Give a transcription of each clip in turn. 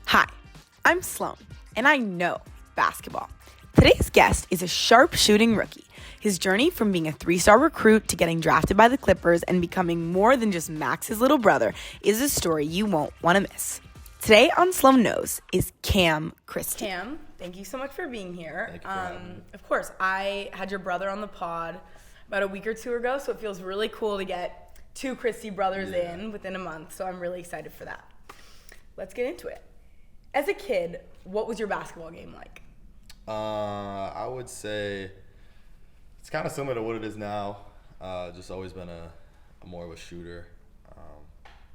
Hi, I'm Sloane, and I know basketball. Today's guest is a sharp-shooting rookie. His journey from being a 3-star recruit to getting drafted by the Clippers and becoming more than just Max's little brother is a story you won't want to miss. Today on Sloane Knows is Cam Christie. Cam, thank you so much for being here. Thank you for having me. Of course, I had your brother on the pod about a week or two ago, so it feels really cool to get two Christie brothers in within a month, so I'm really excited for that. Let's get into it. As a kid, what was your basketball game like? I would say it's kind of similar to what it is now. Just always been a more of a shooter.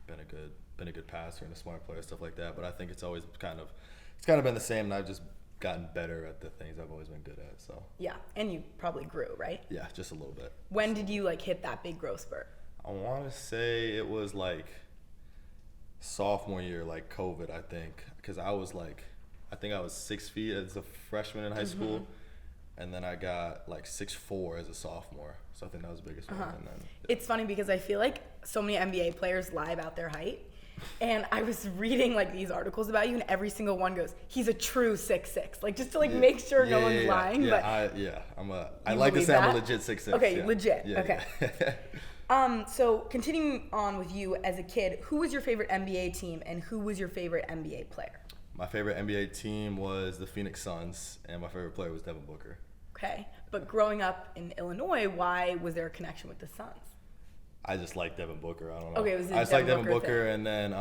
Been a good passer and a smart player, stuff like that. But I think it's kind of been the same, and I've just gotten better at the things I've always been good at. So Yeah, and you probably grew, right? yeah, just a little bit. When did you hit that big growth spurt? I want to say it was sophomore year, COVID, I think, because I was 6 feet as a freshman in high school, and then I got 6'4" as a sophomore. So I think that was the biggest one. And then It's funny because I feel like so many NBA players lie about their height. And I was reading these articles about you, and every single one goes, he's a true 6'6", just to make sure no one's lying. Yeah, but I like to say I'm a legit 6'6". Okay, yeah. legit. Yeah, okay. Yeah. So continuing on with you as a kid, who was your favorite NBA team, and who was your favorite NBA player? My favorite NBA team was the Phoenix Suns, and my favorite player was Devin Booker. Okay, but growing up in Illinois, why was there a connection with the Suns? I just like Devin Booker. I don't know. Okay, it was I just like Devin Booker, thing. and then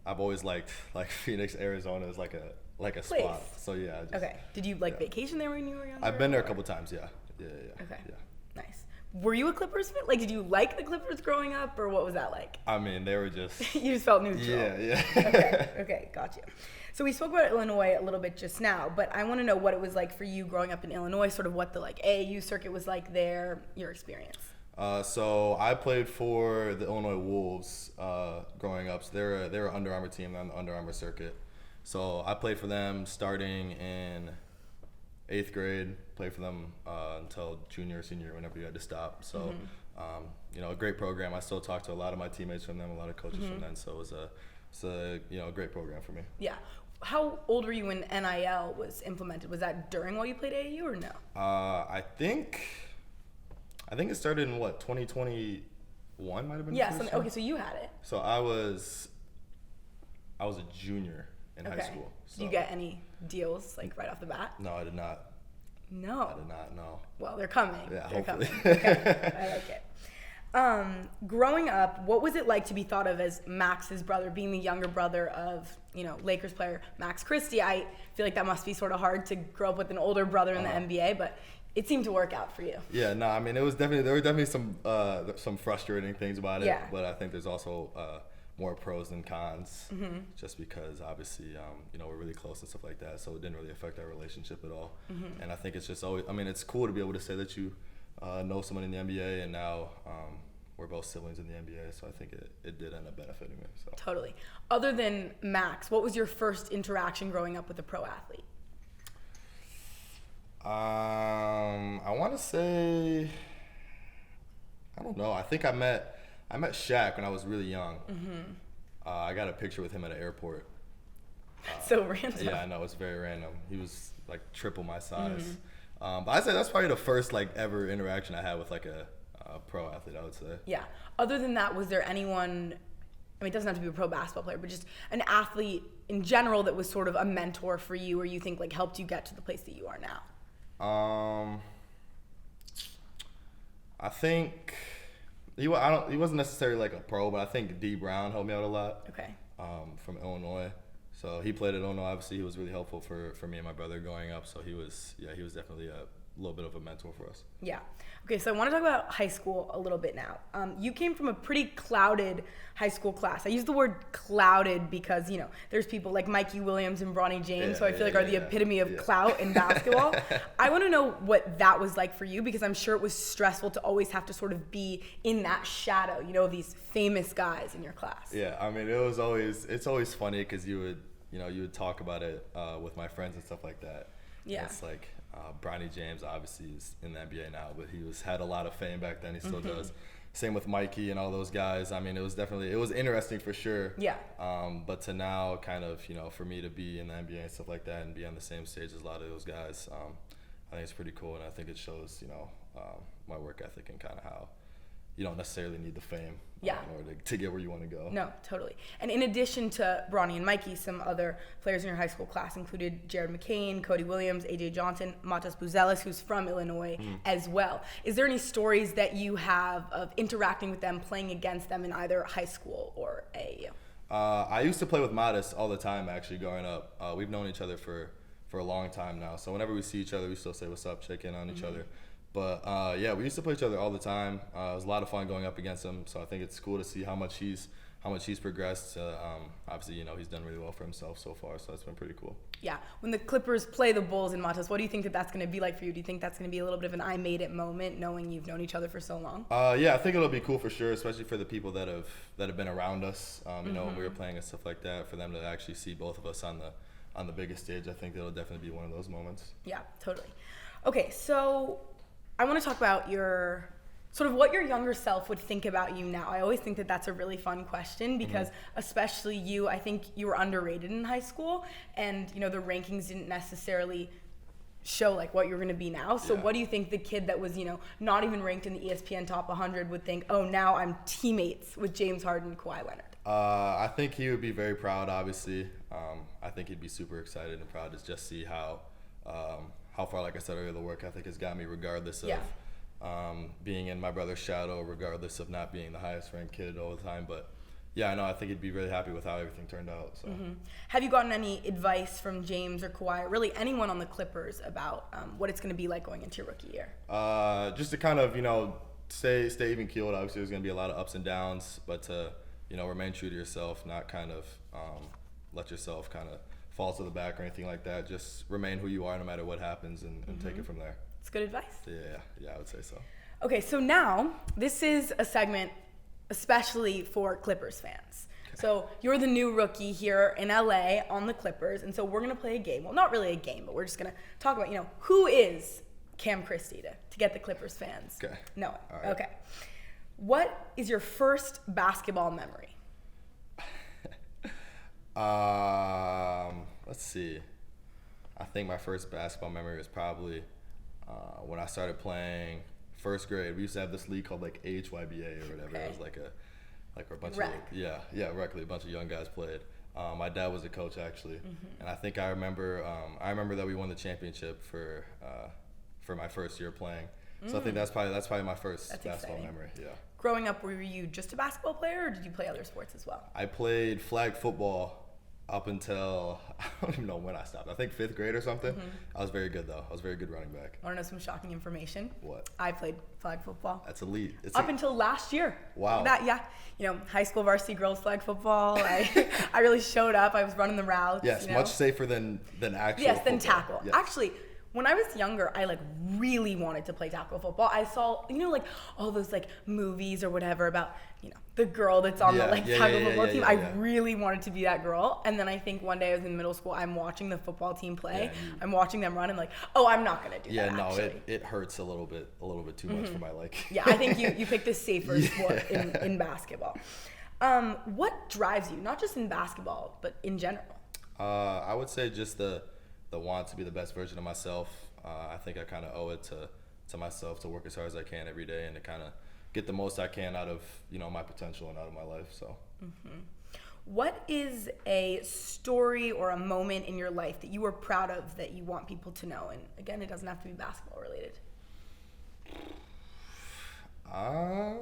I've always liked Phoenix, Arizona is like a Place. spot. So yeah. Okay. Did you vacation there when you were younger? I've been there a couple times. Yeah. Okay. Yeah. Nice. Were you a Clippers fan? Did you like the Clippers growing up, or what was that like? I mean, they were just. You just felt neutral. Yeah. Okay, got you. So we spoke about Illinois a little bit just now, but I want to know what it was like for you growing up in Illinois, sort of what the AAU circuit was like there, your experience. So I played for the Illinois Wolves growing up. So they're an Under Armour team on the Under Armour circuit. So I played for them starting in 8th grade. Played for them until junior, senior, whenever you had to stop. So a great program. I still talk to a lot of my teammates from them, a lot of coaches from them. So it's a great program for me. Yeah. How old were you when NIL was implemented? Was that during while you played AAU or no? I think it started in 2021 might have been. Yeah. Okay, so you had it. So I was a junior in high school. So. Did you get any deals right off the bat? No, I did not. No. I did not. No. Well, they're coming. Yeah, they're hopefully. Coming. Okay, I like it. Growing up, what was it like to be thought of as Max's brother, being the younger brother of, Lakers player Max Christie? I feel like that must be sort of hard to grow up with an older brother in the NBA, but it seemed to work out for you. Yeah, no, I mean, there were definitely some frustrating things about it, but I think there's also more pros than cons, just because obviously, we're really close and stuff like that, so it didn't really affect our relationship at all. And I think it's just always, it's cool to be able to say that you know someone in the NBA, and now we're both siblings in the NBA, so I think it did end up benefiting me. So. Totally. Other than Max, what was your first interaction growing up with a pro athlete? I want to say, I don't know. I think I met Shaq when I was really young. I got a picture with him at an airport. So random. Yeah, I know, it's very random. He was triple my size. But I'd say that's probably the first ever interaction I had with a pro athlete, I would say. Yeah. Other than that, was there anyone, it doesn't have to be a pro basketball player, but just an athlete in general that was sort of a mentor for you, or you think helped you get to the place that you are now? I think he wasn't necessarily a pro, but I think D Brown helped me out a lot. Okay. From Illinois. So he played at Illinois. Obviously, he was really helpful for me and my brother growing up. So he was definitely a little bit of a mentor for us. Yeah. Okay, so I want to talk about high school a little bit now. You came from a pretty clouded high school class. I use the word clouded because, there's people like Mikey Williams and Bronny James, who I feel are the epitome of clout in basketball. I want to know what that was like for you, because I'm sure it was stressful to always have to sort of be in that shadow, these famous guys in your class. Yeah, it's always funny because you would talk about it with my friends and stuff like that. Yeah. And it's Bronny James obviously is in the NBA now, but he had a lot of fame back then. He still does. Same with Mikey and all those guys. I mean, it was interesting for sure. Yeah. But to now kind of, for me to be in the NBA and stuff like that and be on the same stage as a lot of those guys, I think it's pretty cool. And I think it shows, my work ethic and kind of how you don't necessarily need the fame in order to get where you want to go. No, totally. And in addition to Bronny and Mikey, some other players in your high school class included Jared McCain, Cody Williams, AJ Johnson, Matas Buzelis, who's from Illinois as well. Is there any stories that you have of interacting with them, playing against them in either high school or AAU? I used to play with Matas all the time, actually, growing up. We've known each other for a long time now. So whenever we see each other, we still say what's up, check in on each other. But we used to play each other all the time. It was a lot of fun going up against him. So I think it's cool to see how much he's progressed. Obviously, he's done really well for himself so far. So that's been pretty cool. Yeah. When the Clippers play the Bulls in Matas, what do you think that's going to be like for you? Do you think that's going to be a little bit of an I made it moment, knowing you've known each other for so long? I think it'll be cool for sure, especially for the people that have been around us. When we were playing and stuff like that, for them to actually see both of us on the biggest stage, I think it'll definitely be one of those moments. Yeah, totally. Okay, so I want to talk about what your younger self would think about you now. I always think that's a really fun question because especially you, I think you were underrated in high school and, the rankings didn't necessarily show what you're going to be now. So what do you think the kid that was, not even ranked in the ESPN top 100 would think, oh, now I'm teammates with James Harden and Kawhi Leonard? I think he would be very proud, obviously. I think he'd be super excited and proud to just see how far, like I said earlier, the work ethic has got me, regardless of being in my brother's shadow, regardless of not being the highest ranked kid all the time. But I think he'd be really happy with how everything turned out. So, have you gotten any advice from James or Kawhi, or really anyone on the Clippers, about what it's going to be like going into your rookie year? Just to kind of stay even keeled. Obviously, there's going to be a lot of ups and downs, but to remain true to yourself, not kind of let yourself kind of fall to the back or anything like that. Just remain who you are no matter what happens and take it from there. It's good advice. Yeah, I would say so. Okay, so now this is a segment especially for Clippers fans. Okay. So you're the new rookie here in LA on the Clippers, and so we're going to play a game. Well, not really a game, but we're just going to talk about, who is Cam Christie to get the Clippers fans knowing. All right. Okay. What is your first basketball memory? Let's see. I think my first basketball memory was probably when I started playing first grade. We used to have this league called AHYBA or whatever. It was like a bunch rec. Rec league. A bunch of young guys played. My dad was a coach actually, and I think I remember that we won the championship for my first year playing. So I think that's probably my first basketball memory. Yeah. Growing up, were you just a basketball player, or did you play other sports as well? I played flag football up until, I don't even know when I stopped. I think 5th grade or something. I was very good, though. I was a very good running back. Want to know some shocking information? What? I played flag football. That's elite. Until last year. Wow. High school varsity girls flag football. I really showed up. I was running the routes. Yes, much safer than actual Yes, football. than tackle. Yes. Actually, when I was younger, I really wanted to play tackle football. I saw, all those movies or whatever about, the girl that's on the tackle football team. I really wanted to be that girl. And then I think one day I was in middle school, I'm watching the football team play. I'm watching them run. I'm like, oh, I'm not going to do that. Yeah, no, actually. it hurts a little bit too much for my liking. Yeah, I think you picked the safer sport in basketball. What drives you, not just in basketball, but in general? I would say just the want to be the best version of myself. I think I kind of owe it to myself to work as hard as I can every day and to kind of get the most I can out of my potential and out of my life. So, What is a story or a moment in your life that you were proud of that you want people to know? And again, it doesn't have to be basketball related. I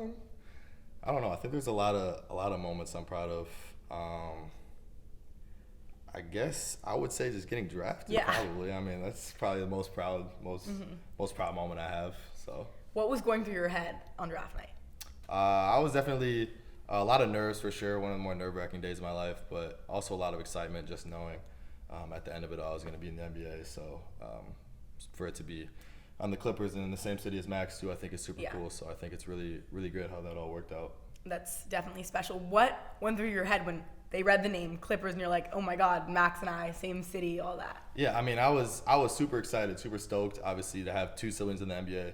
don't know. I think there's a lot of moments I'm proud of. I guess I would say just getting drafted. Yeah. Probably. I mean, that's probably the most proud moment I have. So. What was going through your head on draft night? I was definitely a lot of nerves for sure. One of the more nerve-wracking days of my life, but also a lot of excitement just knowing at the end of it all I was going to be in the NBA. So for it to be on the Clippers and in the same city as Max too, I think is super cool. So I think it's really, really great how that all worked out. That's definitely special. What went through your head when they read the name Clippers and you're like, oh my God, Max and I, same city, all that? Yeah, I mean, I was super excited, super stoked, obviously, to have 2 siblings in the NBA.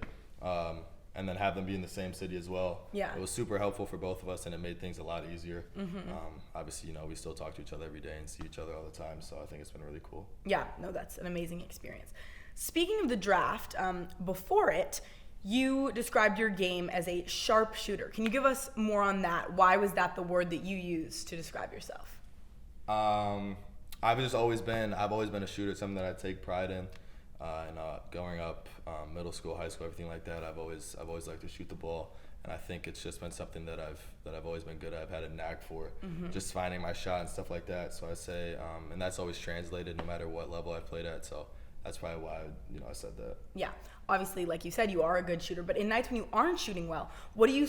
and then have them be in the same city as well. Yeah. It was super helpful for both of us, and it made things a lot easier. Obviously, we still talk to each other every day and see each other all the time, so I think it's been really cool. Yeah, no, that's an amazing experience. Speaking of the draft, before it, you described your game as a sharpshooter. Can you give us more on that? Why was that the word that you used to describe yourself? I've always been a shooter, something that I take pride in. Growing up, middle school, high school, everything like that, I've always liked to shoot the ball, and I think it's just been something that I've always been good at. I've had a knack for just finding my shot and stuff like that. So I say, and that's always translated no matter what level I've played at. So that's probably why I said that. Yeah. Obviously, like you said, you are a good shooter, but in nights when you aren't shooting well, what do you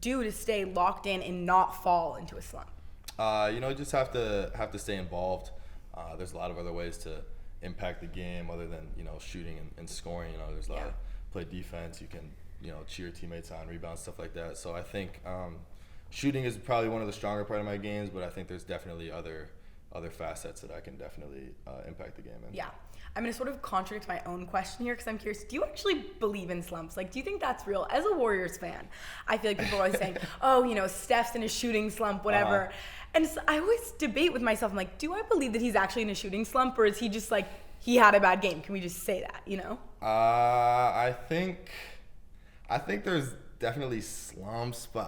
do to stay locked in and not fall into a slump? You just have to stay involved. There's a lot of other ways to impact the game other than shooting and scoring. There's a lot of play defense. You can cheer your teammates on, rebound, stuff like that. So I think shooting is probably one of the stronger part of my games, but I think there's definitely other facets that I can definitely impact the game in. Yeah. I'm going to sort of contradict my own question here because I'm curious, do you actually believe in slumps? Like, do you think that's real? As a Warriors fan, I feel like people are always saying, oh, Steph's in a shooting slump, whatever. And so I always debate with myself. I'm like, do I believe that he's actually in a shooting slump, or is he just like, he had a bad game? Can we just say that, I think there's definitely slumps, but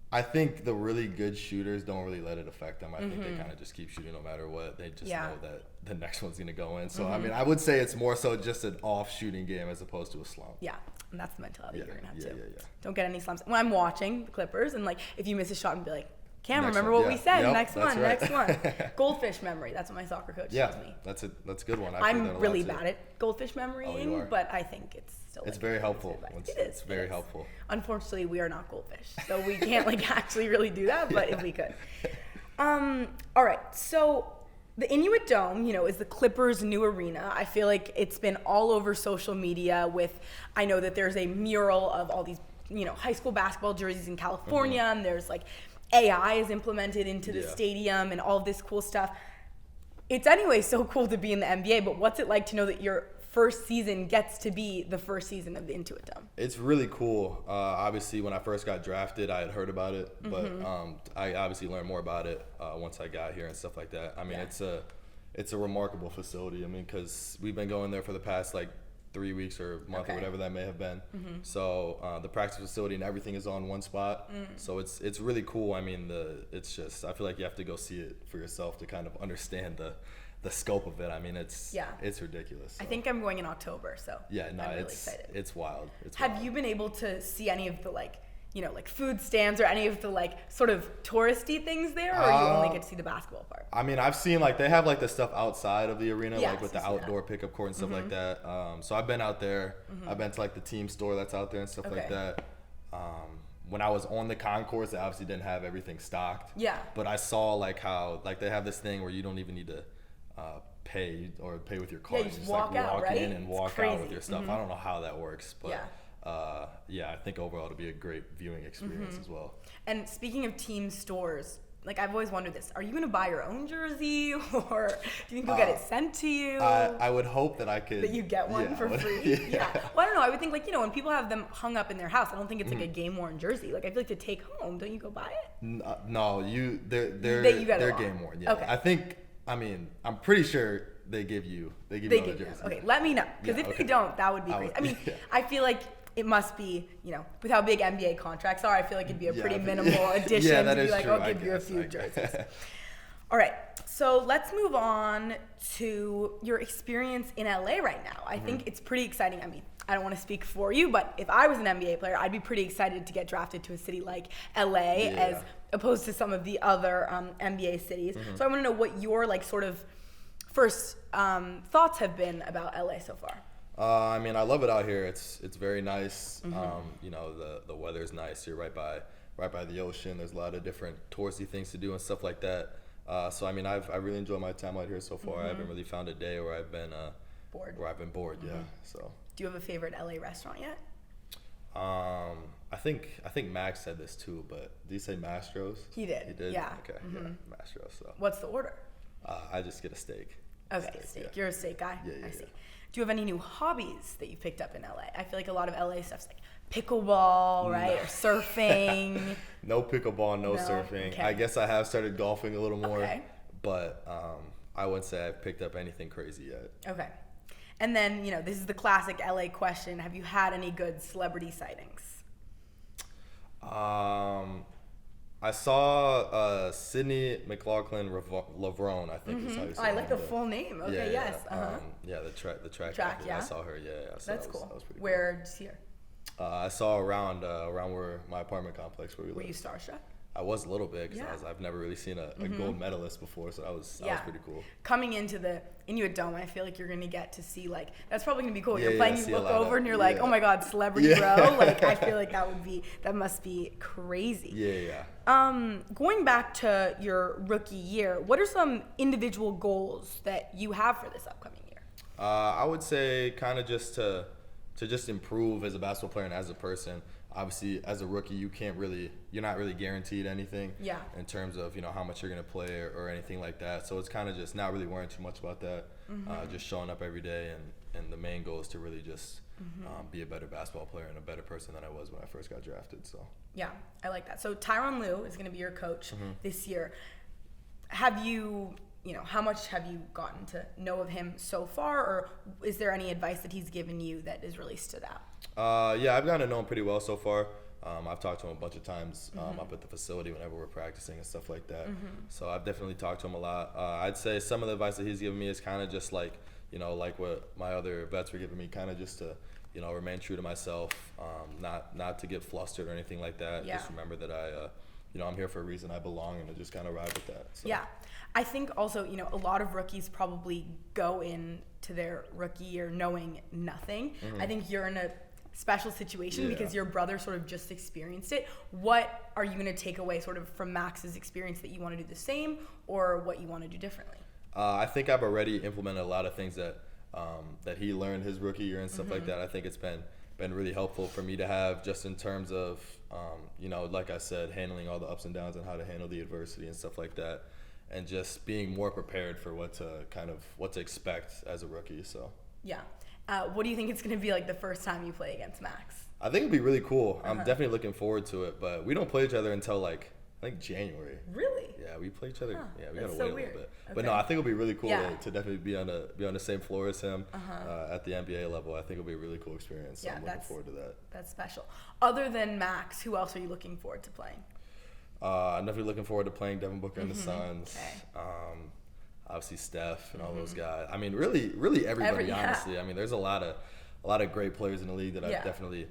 I think the really good shooters don't really let it affect them. I think they kind of just keep shooting no matter what. They just know that the next one's going to go in. So, I would say it's more so just an off shooting game as opposed to a slump. Yeah, and that's the mentality you're going to have too. Yeah. Don't get any slumps. When I'm watching the Clippers and if you miss a shot and be like, Cam, remember what we said? Yep, next one. Goldfish memory. That's what my soccer coach tells me. That's a good one. I'm really bad at goldfish memorying, but I think it's still. It's very helpful. It's very helpful. Unfortunately, we are not goldfish, so we can't actually really do that. But if we could. All right. So the Inuit Dome, is the Clippers' new arena. I feel like it's been all over social media. I know that there's a mural of all these, high school basketball jerseys in California, and there's AI is implemented into the stadium and all of this cool stuff. It's anyway so cool to be in the NBA, but what's it like to know that your first season gets to be the first season of the Intuit Dome? It's really cool. Obviously, when I first got drafted, I had heard about it, but I obviously learned more about it once I got here and stuff like that. It's a remarkable facility. Because we've been going there for the past 3 weeks or a month or whatever that may have been. So the practice facility and everything is on one spot. So it's really cool. It's just, I feel like you have to go see it for yourself to kind of understand the scope of it. It's ridiculous. So. I think I'm going in October, so I'm really excited. It's wild. Have you been able to see any of the food stands or any of the sort of touristy things there, or you only get to see the basketball part? I've seen they have the stuff outside of the arena, with the outdoor pickup court and stuff like that. So I've been out there. I've been to the team store that's out there and stuff like that. When I was on the concourse, they obviously didn't have everything stocked. Yeah. But I saw how they have this thing where you don't even need to pay with your card. Yeah, you just walk out, right? in and walk out with your stuff. I don't know how that works, but. I think overall it'll be a great viewing experience as well. And speaking of team stores, I've always wondered this: are you going to buy your own jersey, or do you think you'll get it sent to you? I would hope that I could. That you get one for free. Yeah. Well, I don't know. I would think when people have them hung up in their house, I don't think it's a game worn jersey. I feel like to take home, don't you go buy it? No, they're game worn. Yeah. Okay. I think. I'm pretty sure they give you a jersey. Okay, let me know, because if they don't, that would be crazy. I feel like it must be, with how big NBA contracts are, I feel like it'd be a pretty minimal addition to be true. I'll give you a few jerseys. All right, so let's move on to your experience in LA right now. I think it's pretty exciting. I don't want to speak for you, but if I was an NBA player, I'd be pretty excited to get drafted to a city like LA as opposed to some of the other NBA cities. So I want to know what your sort of first thoughts have been about LA so far. I love it out here. It's very nice. The weather's nice. You're right by the ocean. There's a lot of different touristy things to do and stuff like that. So I really enjoyed my time out here so far. I haven't really found a day where I've been bored. Yeah. So. Do you have a favorite LA restaurant yet? I think Max said this too, but did he say Mastro's? He did. He did. Yeah. Okay. Yeah. Mastro's. So. What's the order? I just get a steak. Okay, steak. Yeah. You're a steak guy. Yeah, I see. Do you have any new hobbies that you picked up in LA? I feel like a lot of LA stuff's like pickleball, right? Or surfing. No pickleball, no surfing. Okay. I guess I have started golfing a little more, Okay. but I wouldn't say I've picked up anything crazy yet. Okay. And then, this is the classic LA question. Have you had any good celebrity sightings? I saw Sydney McLaughlin Lavrone, I think is how you say I it. like the full name. Okay, yeah, yes. Yeah, the track. Track, athlete. yeah. I saw her. Yeah. So That's cool. That was pretty Where did you see her? cool. I saw around where my apartment complex where we live. Were you starstruck? I was a little bit because Yeah. I've never really seen a gold medalist before, so that was pretty cool. Coming into the Inuit Dome, I feel like you're gonna get to see that's probably gonna be cool. Yeah, You're playing, see you a look lot over of- and you're like, oh my god, celebrity bro. I feel like that must be crazy. Yeah. Going back to your rookie year, what are some individual goals that you have for this upcoming year? I would say kind of just to just improve as a basketball player and as a person. Obviously, as a rookie, you're not really guaranteed anything in terms of, how much you're going to play or anything like that. So it's kind of just not really worrying too much about that, just showing up every day. And the main goal is to really just be a better basketball player and a better person than I was when I first got drafted. So yeah, I like that. So Tyronn Lue is going to be your coach this year. Have you, how much have you gotten to know of him so far, or is there any advice that he's given you that has really stood out? Yeah, I've gotten to know him pretty well so far. I've talked to him a bunch of times up at the facility whenever we're practicing and stuff like that. So I've definitely talked to him a lot. I'd say some of the advice that he's given me is kind of just like what my other vets were giving me, kind of just to, remain true to myself, not to get flustered or anything like that. Yeah. Just remember that I'm here for a reason, I belong, and to just kind of ride with that. So. Yeah. I think also, a lot of rookies probably go into their rookie year knowing nothing. I think you're in a special situation because your brother sort of just experienced it. What are you going to take away sort of from Max's experience that you want to do the same, or what you want to do differently? I think I've already implemented a lot of things that he learned his rookie year and stuff like that. I think it's been really helpful for me to have, just in terms of, like I said, handling all the ups and downs and how to handle the adversity and stuff like that, and just being more prepared for what to expect as a rookie. So yeah. What do you think it's going to be like the first time you play against Max? I think it'll be really cool. I'm definitely looking forward to it, but we don't play each other until I think January. Really? Yeah, we play each other. Yeah, we gotta That's wait so a weird. little bit. Okay. But no, I think it'll be really cool Yeah. to definitely be on the same floor as him at the NBA level. I think it'll be a really cool experience. So I'm looking forward to that. That's special. Other than Max, who else are you looking forward to playing? I'm definitely looking forward to playing Devin Booker and the Suns. Okay. Obviously Steph and all those guys. I mean, really everybody. Honestly, I mean, there's a lot of great players in the league that I've definitely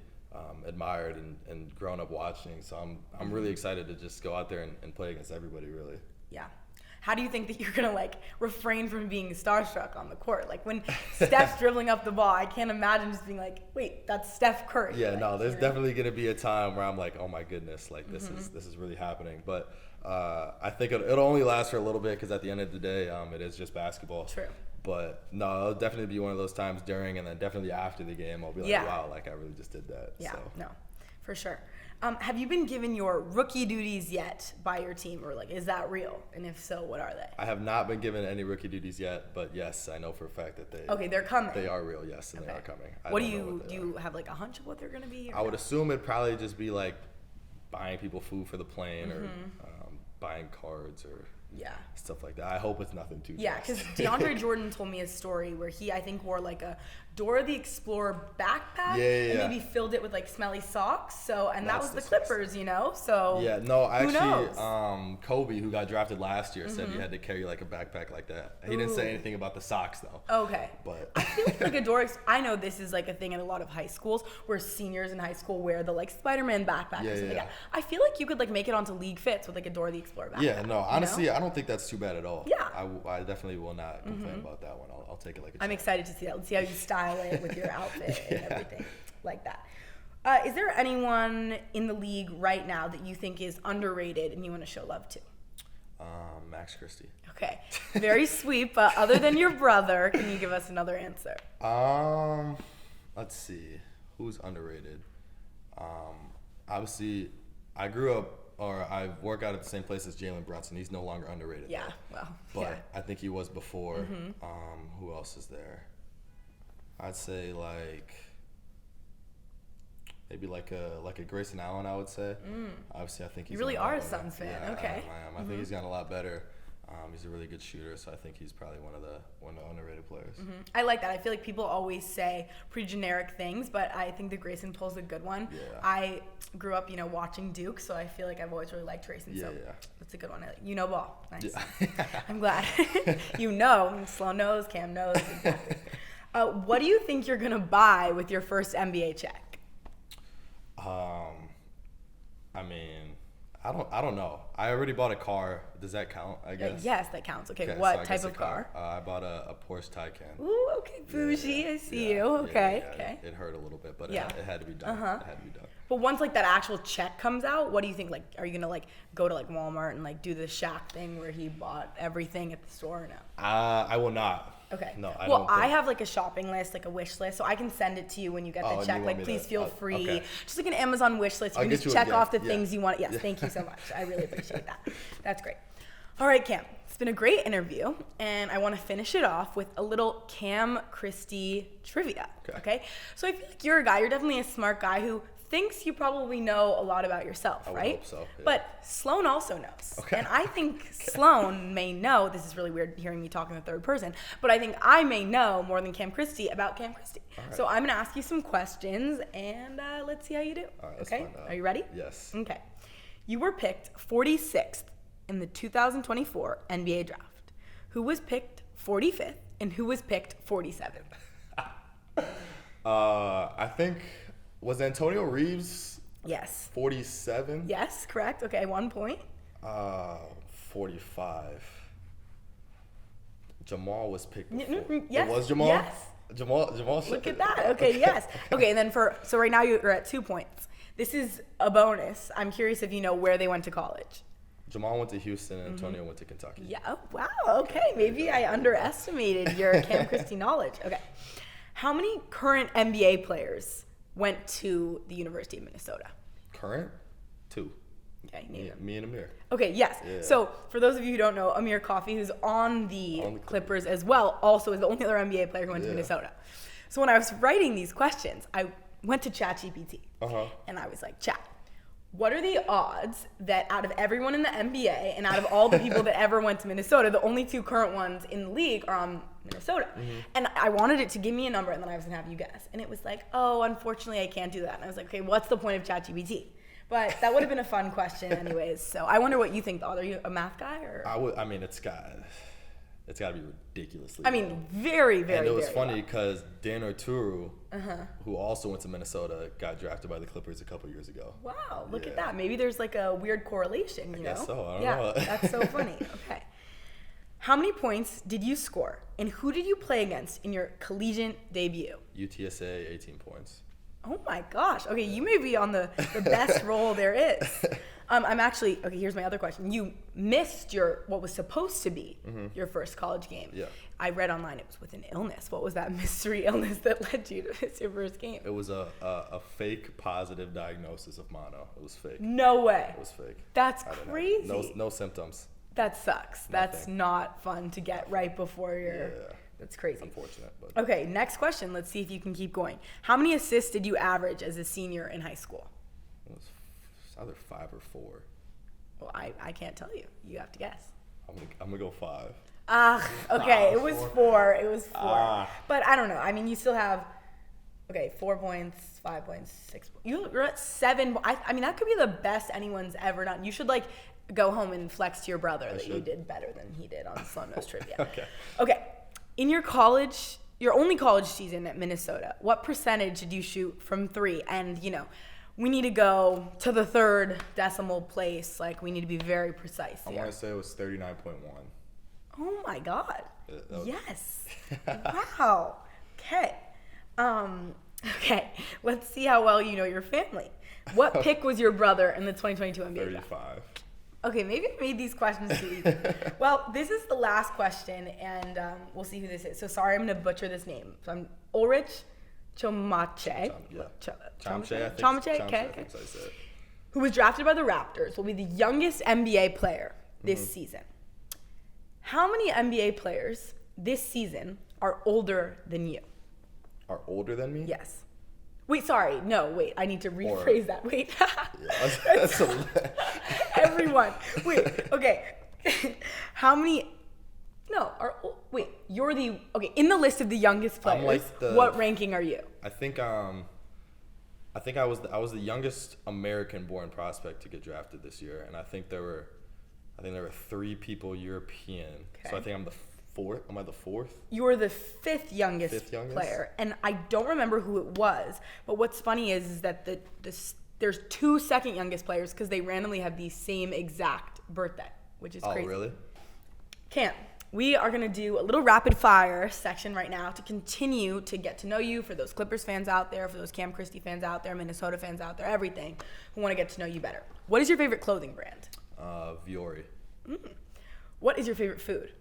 admired and grown up watching. So I'm really excited to just go out there and play against everybody. Really. Yeah. How do you think that you're gonna refrain from being starstruck on the court? Like when Steph's dribbling up the ball, I can't imagine just being like, "Wait, that's Steph Curry." Yeah, no, there's definitely gonna be a time where I'm like, "Oh my goodness, this is really happening." But I think it'll only last for a little bit, because at the end of the day, it is just basketball. True. But no, it'll definitely be one of those times during and then definitely after the game. I'll be like, wow, I really just did that. Yeah, so. no, for sure. Have you been given your rookie duties yet by your team, or is that real? And if so, what are they? I have not been given any rookie duties yet, but yes, I know for a fact that they're coming. They are real, yes, and they are coming. What do you have a hunch of what they're going to be? I would assume it'd probably just be buying people food for the plane or buying cards or stuff like that. I hope it's nothing too because DeAndre Jordan told me a story where he, I think, wore a Dora the Explorer backpack and maybe filled it with smelly socks. So, and that was the Clippers, So yeah, no, who knows? actually, Kobe, who got drafted last year, said he had to carry a backpack like that. He didn't say anything about the socks though. Okay, but I feel like a Dora. I know this is a thing in a lot of high schools where seniors in high school wear the Spider-Man backpack or something like that. I feel like you could make it onto League Fits with a Dora the Explorer backpack. Yeah, no, honestly, I don't think that's too bad at all. Yeah, I definitely will not complain about that one. I'll take it a I'm excited to see that. Let's see how you style it with your outfit and everything like that. Is there anyone in the league right now that you think is underrated and you want to show love to? Max Christie. Okay, very sweet. But other than your brother, can you give us another answer? Let's see, who's underrated. Obviously, I grew up or I work out at the same place as Jalen Brunson. He's no longer underrated. Yeah, though. well, But yeah. I think he was before. Who else is there? I'd say maybe like a Grayson Allen. I would say. Obviously, I think he's You really gotten are a better. Suns fan. Yeah, Okay. I am. I think he's gotten a lot better. He's a really good shooter, so I think he's probably one of the underrated players. I like that. I feel like people always say pretty generic things, but I think the Grayson pull's a good one. Yeah. I grew up, watching Duke, so I feel like I've always really liked Grayson. So that's a good one. Ball. Nice. Yeah. I'm glad. Sloane knows, Cam knows. Exactly. What do you think you're gonna buy with your first NBA check? I mean, I don't know. I already bought a car. Does that count? I guess. Yes, that counts. Okay, so what I type guess of car? I bought a Porsche Taycan. Ooh, okay, bougie. Yeah, I see you. Okay, yeah. okay. It hurt a little bit, but Yeah. it had to be done. It had to be done. But once that actual check comes out, what do you think? Are you gonna go to Walmart and do the Shaq thing where he bought everything at the store or no? I will not. Okay. No, I well, don't. I have a shopping list, a wish list, so I can send it to you when you get the and check. you want me Please to- feel free. okay. Just an Amazon wish list. You I'll can get just you a check gift. off the Yeah. things you want. Yes, thank you so much. I really appreciate that. That's great. All right, Cam. It's been a great interview, and I want to finish it off with a little Cam Christie trivia. Okay. So I feel like you're a guy. You're definitely a smart guy who thinks you probably know a lot about yourself, I would right? hope so, yeah. But Sloane also knows. Okay. And I think Sloane may know, this is really weird hearing me talk in the third person, but I think I may know more than Cam Christie about Cam Christie. Right. So I'm going to ask you some questions, and let's see how you do. All right, let's okay? find out. Are you ready? Yes. Okay. You were picked 46th in the 2024 NBA draft. Who was picked 45th, and who was picked 47th? I think, was Antonio Reeves Yes. 47? Yes, correct. Okay, 1 point. 45. Jamal was picked Yes. before. It was Jamal? Yes. Jamal. Look at that. Okay, yes. Okay, and then so right now you're at 2 points. This is a bonus. I'm curious if you know where they went to college. Jamal went to Houston and Antonio went to Kentucky. Yeah. Oh, wow. Okay. Maybe I underestimated your Cam Christie knowledge. Okay. How many current NBA players went to the University of Minnesota? Current? 2. Okay, name them. Me and Amir. Okay, yes. Yeah. So for those of you who don't know, Amir Coffey, who's on the Clippers as well, also is the only other NBA player who went to Minnesota. So when I was writing these questions, I went to ChatGPT. And I was like, Chat, what are the odds that out of everyone in the NBA and out of all the people that ever went to Minnesota, the only 2 current ones in the league are on Minnesota? And I wanted it to give me a number, and then I was going to have you guess. And it was like, oh, unfortunately, I can't do that. And I was like, okay, what's the point of ChatGPT? But that would have been a fun question anyways. So I wonder what you think. Are you a math guy? Or? I mean, it's got to be ridiculously low. Very, very, And it was very funny low. because Dan Arturo, who also went to Minnesota, got drafted by the Clippers a couple years ago. Wow, look at that. Maybe there's a weird correlation, you know? I guess so. I don't yeah, know. That's so funny. Okay. How many points did you score, and who did you play against in your collegiate debut? UTSA, 18 points. Oh my gosh. Okay, you may be on the best roll there is. I'm actually, okay, here's my other question. You missed what was supposed to be your first college game. Yeah. I read online it was with an illness. What was that mystery illness that led you to miss your first game? It was a fake positive diagnosis of mono. It was fake. No way. It was fake. That's I didn't have- crazy. No symptoms. That sucks. That's Nothing. not fun to get right before your. Yeah. That's crazy. Unfortunate. But Okay, next question. Let's see if you can keep going. How many assists did you average as a senior in high school? it was either 5 or 4. Well, I can't tell you. You have to guess. I'm going to go 5. Okay, it was 4. It was 4. Ah. But I don't know. I mean, you still have, 4 points, 5 points, 6 points. You're at 7. I mean, that could be the best anyone's ever done. You should, go home and flex to your brother that you did better than he did on Sloane Knows Trivia. Okay. In your only college season at Minnesota, what percentage did you shoot from 3? And, we need to go to the 3rd decimal place. We need to be very precise I here. want to say it was 39.1. Oh my God. That was- Yes. Wow. Okay. Okay. Let's see how well you know your family. What pick was your brother in the 2022 NBA draft? 35. Okay, maybe I made these questions too easy. Well, this is the last question, and we'll see who this is. So sorry, I'm going to butcher this name. So I'm Ulrich Chomache. Yeah. Chomache? Chomche, I think. Chomache? Chomche, Okay. I think so I said. who was drafted by the Raptors, will be the youngest NBA player this season. How many NBA players this season are older than you? Are older than me? Yes. Wait, sorry. No, wait. I need to rephrase that. Wait. That's Everyone. Wait. Okay. How many? No. Wait. You're the in the list of the youngest players. I'm like what ranking are you? I think I was the youngest American-born prospect to get drafted this year, and I think there were 3 people European. Okay. So I think I'm the fourth. Am I the fourth? You were the fifth youngest player, and I don't remember who it was. But what's funny is that there's 2 second youngest players because they randomly have the same exact birthday, which is crazy. Oh, really? Cam, we are gonna do a little rapid fire section right now to continue to get to know you. For those Clippers fans out there, for those Cam Christie fans out there, Minnesota fans out there, everything who want to get to know you better. What is your favorite clothing brand? Viore. What is your favorite food?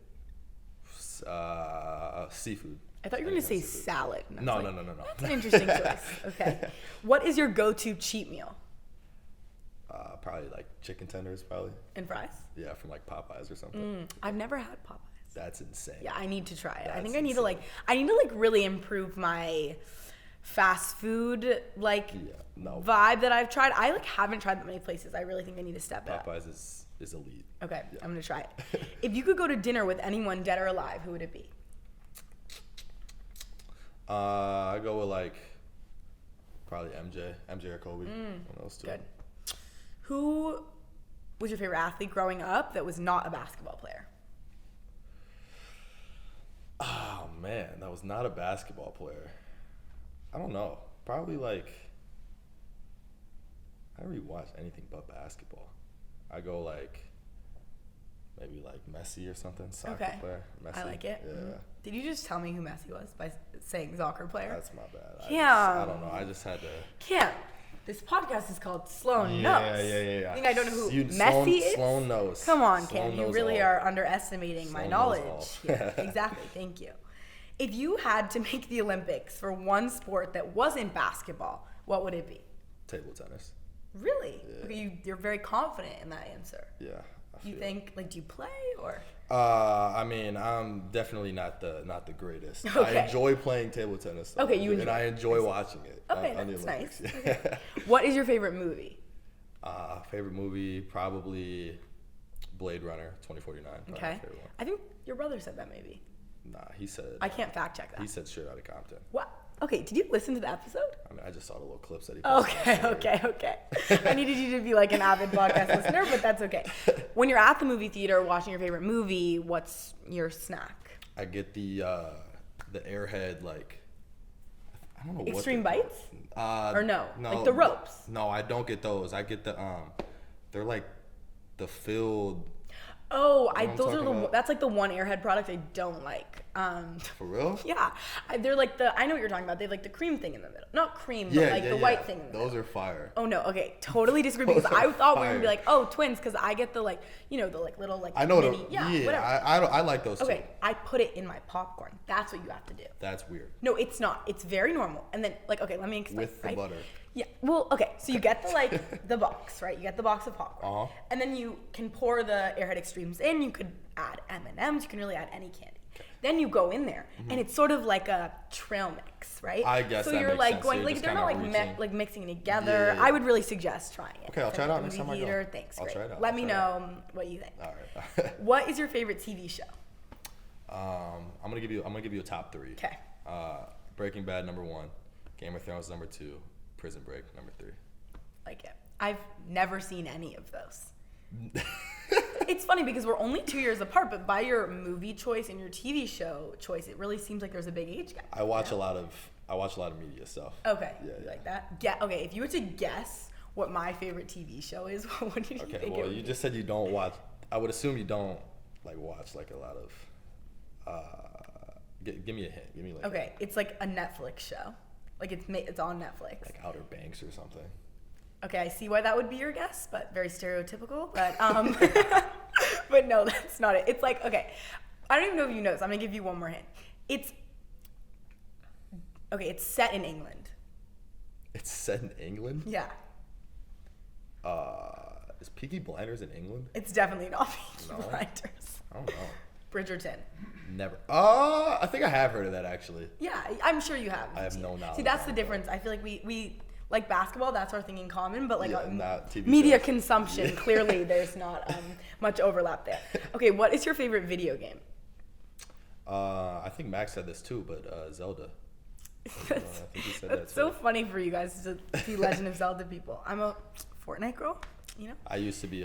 Seafood. I thought you were going to say salad. No. That's an interesting choice. Okay. What is your go-to cheat meal? Probably like chicken tenders, probably. And fries? Yeah, from like Popeyes or something. I've never had Popeyes. That's insane. Yeah, I need to try it. That's I think I need to really improve my fast food vibe that I've tried. I haven't tried that many places. I really think I need to step it up. Popeyes is elite. Okay, yeah. I'm gonna try it. If you could go to dinner with anyone, dead or alive, who would it be? I go with probably MJ or Kobe. One of those 2. Good. Who was your favorite athlete growing up that was not a basketball player? Oh man, that was not a basketball player. I don't know. Probably I don't really watch anything but basketball. I go maybe Messi or something, soccer player. Messi. I like it. Yeah. Did you just tell me who Messi was by saying soccer player? That's my bad. Yeah. I don't know. I just had to. Cam, this podcast is called Sloane Knows. Yeah. I think I don't know who Messi is. Sloane Knows. Come on, Cam. You really are underestimating my knowledge here. Exactly. Thank you. If you had to make the Olympics for one sport that wasn't basketball, what would it be? Table tennis. Really? Yeah. Okay, you're very confident in that answer. Yeah. You think do you play or? I mean, I'm definitely not the greatest. Okay. I enjoy playing table tennis. Though, okay, and I enjoy watching it. Okay, on the that's Olympics. nice. Okay. What is your favorite movie? Favorite movie probably Blade Runner 2049. Okay. I think your brother said that maybe. Nah, he said. I can't fact check that. He said Straight Outta Compton. What? Okay, did you listen to the episode? I mean, I just saw the little clips that he posted. Okay. I needed you to be an avid podcast listener, but that's okay. When you're at the movie theater watching your favorite movie, what's your snack? I get the Airhead I don't know Extreme what. Bites? Or no, the ropes. No, I don't get those. I get the they're the filled. Oh, that's the one Airhead product I don't like. For real? Yeah, they're I know what you're talking about. They have the cream thing in the middle, not cream, but the white thing in the middle. Those are fire. Oh no, okay, totally disagree because I thought we were gonna be oh twins because I get the the little I know mini, whatever. I like those too. Okay, I put it in my popcorn. That's what you have to do. That's weird. No, it's not. It's very normal. And then okay, let me explain. With the butter. Yeah. Well, okay. So you get the the box, right? You get the box of popcorn, and then you can pour the Airhead Extremes in. You could add M&Ms. You can really add any candy. Then you go in there, and it's sort of like a trail mix, right? I guess so that you're makes sense. going So you're they're not mixing together. Yeah. I would really suggest trying it. Okay, I'll try it out next time I go. Thanks. I'll great. try it out. Let me know what you think. All right. What is your favorite TV show? I'm gonna give you a top 3. Okay. Breaking Bad #1, Game of Thrones #2, Prison Break #3. Like it. I've never seen any of those. It's funny because we're only 2 years apart, but by your movie choice and your TV show choice, it really seems like there's a big age gap. I watch a lot of media stuff. Okay. Yeah. You like that? Okay, if you were to guess what my favorite TV show is, what would you think Okay, well, you just said you don't watch. I would assume you don't watch a lot of. Give me a hint. Give me Okay, it's a Netflix show. It's on Netflix. Like Outer Banks or something. Okay, I see why that would be your guess, but very stereotypical. But but no, that's not it. It's okay. I don't even know if you know this. I'm gonna give you one more hint. It's set in England. It's set in England? Yeah. Is Peaky Blinders in England? It's definitely not Peaky No? Blinders. I don't know. Bridgerton. Never. I think I have heard of that actually. Yeah, I'm sure you have. I have no knowledge. See, that's the on difference. I feel like we like basketball. That's our thing in common, but like not TV media shows. consumption, clearly there's not much overlap there. Okay, what is your favorite video game? I think Max said this too, but Zelda. I think he said That's that so too. funny for you guys to be Legend of Zelda people. I'm a Fortnite girl, you know? I used to be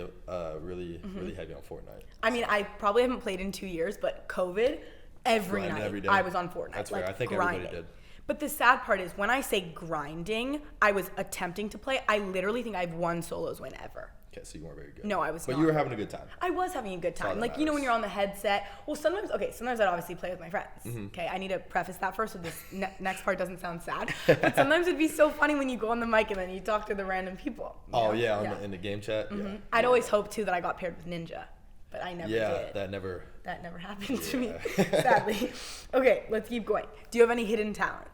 really heavy on Fortnite. I mean, I probably haven't played in 2 years, but COVID, every Grind night every day. I was on Fortnite. That's like, fair. I think grinding. everybody did. But the sad part is when I say grinding, I was attempting to play. I literally think I've won solos win ever. Okay, so you weren't very good. No, I was But not. you were having a good time. I was having a good all time. that Like, you know, when matters. you're on the headset. Well, sometimes I'd obviously play with my friends. Okay, I need to preface that first so this next part doesn't sound sad. But sometimes it'd be so funny when you go on the mic and then you talk to the random people. you know? In the game chat. Yeah. I'd always hope, too, that I got paired with Ninja. But I never did. that never. That never happened to me, sadly. Okay, let's keep going. Do you have any hidden talents?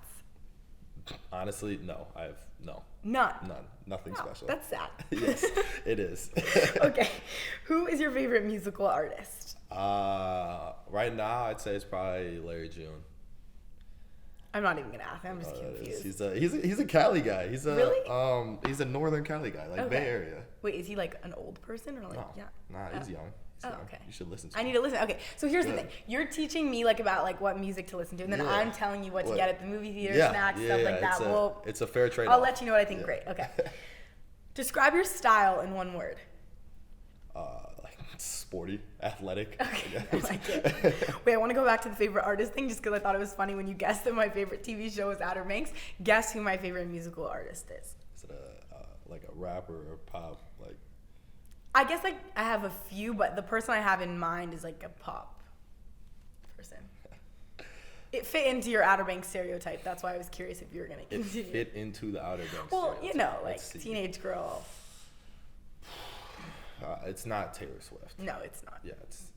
Honestly, no. I have no. None. Nothing Oh, special. that's sad. Yes, it is. Okay, who is your favorite musical artist? Right now, I'd say it's probably Larry June. I'm not even gonna ask. I'm just confused. He's a Cali guy. Really? He's a Northern Cali guy, like Bay Area. Wait, is he like an old person or like? No, Yeah. nah, he's young. Oh, okay. You should listen to I him. need to listen. Okay, so here's the Good. thing. You're teaching me like about like what music to listen to, and then Yeah. I'm telling you what to What? get at the movie theater, Yeah, snacks, yeah, stuff yeah, like that. Well, it's a fair trade-off. I'll let you know what I think. Yeah. Great. Okay. Describe your style in one word. Like sporty, athletic. Okay, I like it. Wait, I want to go back to the favorite artist thing just because I thought it was funny when you guessed that my favorite TV show is Outer Banks. Guess who my favorite musical artist is? Is it like a rapper or pop? Like I guess like I have a few, but the person I have in mind is like a pop person. It fit into your Outer Banks stereotype. That's why I was curious if you were gonna it continue. fit into the Outer Banks. Well, you know, stereotype. like Let's see. teenage girl. It's not Taylor Swift. No, it's not. Yeah, it's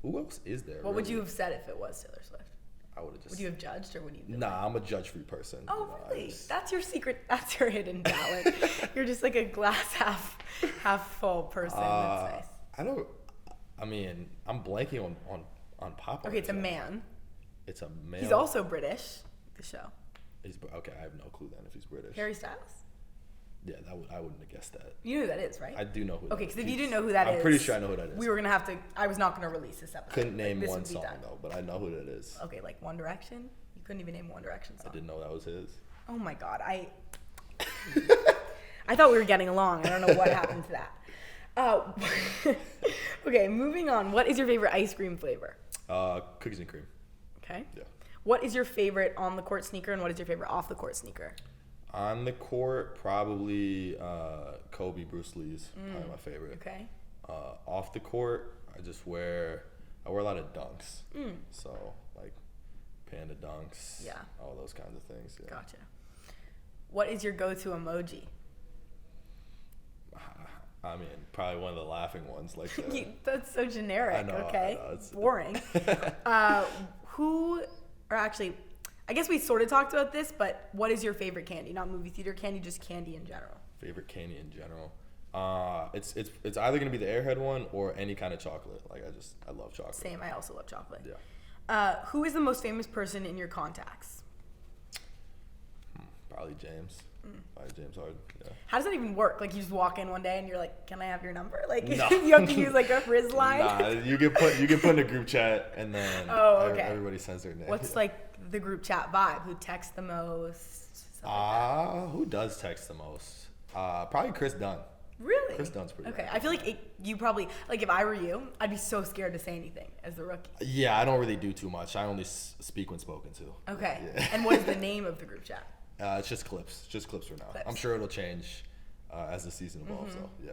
who else is there? What would really? you have said if it was Taylor Swift? I would have just. Would you have judged or would you? Nah, I'm a judge-free person. Oh, you know, I really? just- That's your secret. That's your hidden talent. You're just like a glass half full person. That's nice. I mean, I'm blanking on pop. Okay, it's a artists. man. It's a male. He's also British. The show. Okay. I have no clue then if he's British. Harry Styles. Yeah, I wouldn't have guessed that. You know who that is, right? I do know who. Okay, that because is. if you didn't know who that is, I'm pretty sure I know who that is. We were gonna have to. I was not gonna release this episode. Couldn't name This one would be song done. though, but I know who that is. Okay, like One Direction. You couldn't even name One Direction song. I didn't know that was his. Oh my god, I thought we were getting along. I don't know what happened to that. Okay, moving on. What is your favorite ice cream flavor? Cookies and cream. Okay. Yeah. What is your favorite on the court sneaker and what is your favorite off the court sneaker? On the court, probably Kobe Bruce Lee's probably my favorite. Okay. Off the court, I wear a lot of dunks. So like panda dunks. Yeah. All those kinds of things. Yeah. Gotcha. What is your go-to emoji? I mean, probably one of the laughing ones, like the, That's so generic. I know, Okay. I know, it's boring. Actually, I guess we sort of talked about this, but what is your favorite candy? Not movie theater candy, just candy in general. favorite candy in general. It's either gonna be the Airhead one or any kind of chocolate. Like I love chocolate. Same. I also love chocolate. Yeah. Who is the most famous person in your contacts? Probably James. Probably James Harden. Yeah. How does that even work? Like you just walk in one day and you're like, "Can I have your number?" Like No. you have to use like a frizz line. Nah, you get put in a group chat and then Okay. everybody sends their name. What's like the group chat vibe? Who texts the most? Stuff like who does text the most? Probably Chris Dunn. that. Really? Chris Dunn's pretty Okay. active. I feel like you probably like if I were you, I'd be so scared to say anything as the rookie. Yeah, I don't really do too much. I only speak when spoken to. Okay. Yeah. And what is the name of the group chat? It's just clips. Just clips for now. Clips. I'm sure it'll change as the season evolves. So yeah.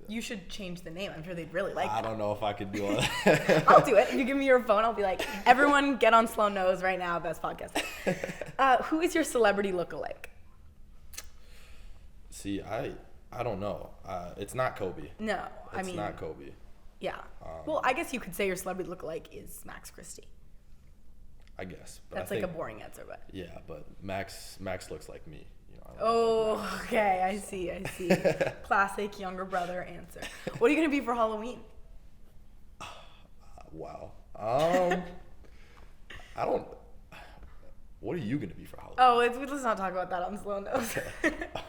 You should change the name. I'm sure they'd really like I that. don't know if I could do all that. I'll do it. If you give me your phone, I'll be like, everyone get on Sloane Knows right now, best podcast. Who is your celebrity lookalike? See, I don't know. It's not Kobe. No, I It's mean, not Kobe. yeah. Well, I guess you could say your celebrity lookalike is Max Christie. I guess. But That's I like a think, boring answer, but Yeah, but Max looks like me. Oh, okay. I see. Classic younger brother answer. What are you gonna be for Halloween? Wow. I don't. What are you gonna be for Halloween? Oh, let's not talk about that on Sloane Knows.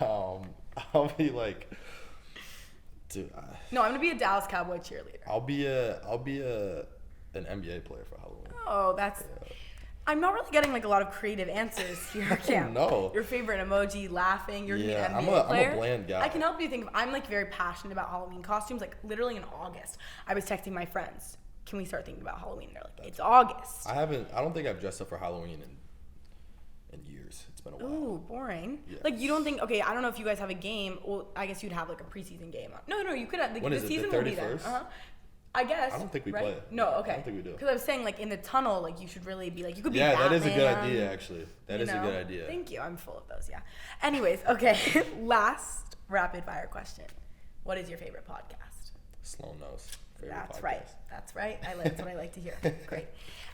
I'll be like, dude. No, I'm gonna be a Dallas Cowboy cheerleader. I'll be an NBA player for Halloween. Oh, that's. Yeah. I'm not really getting like a lot of creative answers here, Cam. No. Your favorite emoji, laughing. You're gonna be an NBA player. I'm a bland guy. I can help you think. I'm like very passionate about Halloween costumes. Like literally in August, I was texting my friends, "Can we start thinking about Halloween?" They're like, "It's August." I don't think I've dressed up for Halloween in years. It's been a while. Ooh, boring. Yes. Like you don't think? Okay, I don't know if you guys have a game. Well, I guess you'd have like a preseason game. No, you could have. When is the it? season The 31st? will be then. I guess. I don't think we right? play. No, okay. I don't think we do. Because I was saying, like, in the tunnel, like, you should really be, like, you could be Batman. Batman. That is a good idea, actually. That is a good idea. Thank you. I'm full of those, yeah. Anyways, okay. Last rapid fire question. What is your favorite podcast? Sloane Knows. That's right. That's right. That's what I like to hear. Great.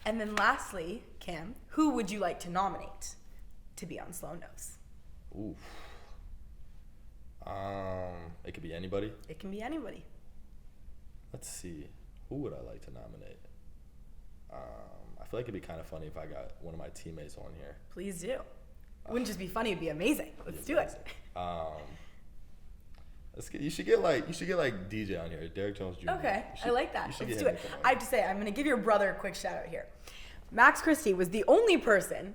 And then lastly, Cam, who would you like to nominate to be on Sloane Knows? Ooh. It could be anybody? It can be anybody. Let's see. Who would I like to nominate? I feel like it'd be kind of funny if I got one of my teammates on here. Please do. It wouldn't just be funny; it'd be amazing. Let's do it. You should get like DJ on here, Derek Jones Jr. Okay, I like that. Let's do it. I have to say, I'm gonna give your brother a quick shout out here. Max Christie was the only person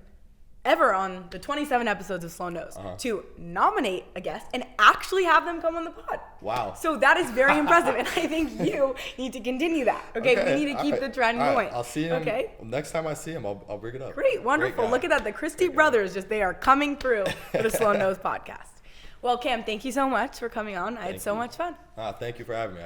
ever on the 27 episodes of Sloane Knows to nominate a guest and actually have them come on the pod. Wow. So that is very impressive, and I think you need to continue that. Okay, we need to keep the trend going. I'll see him. Okay. Next time I see him, I'll bring it up. Great, wonderful. Look at that. The Christie brothers, they are coming through for the Sloane Knows podcast. Well, Cam, thank you so much for coming on. I had so much fun. Thank you for having me.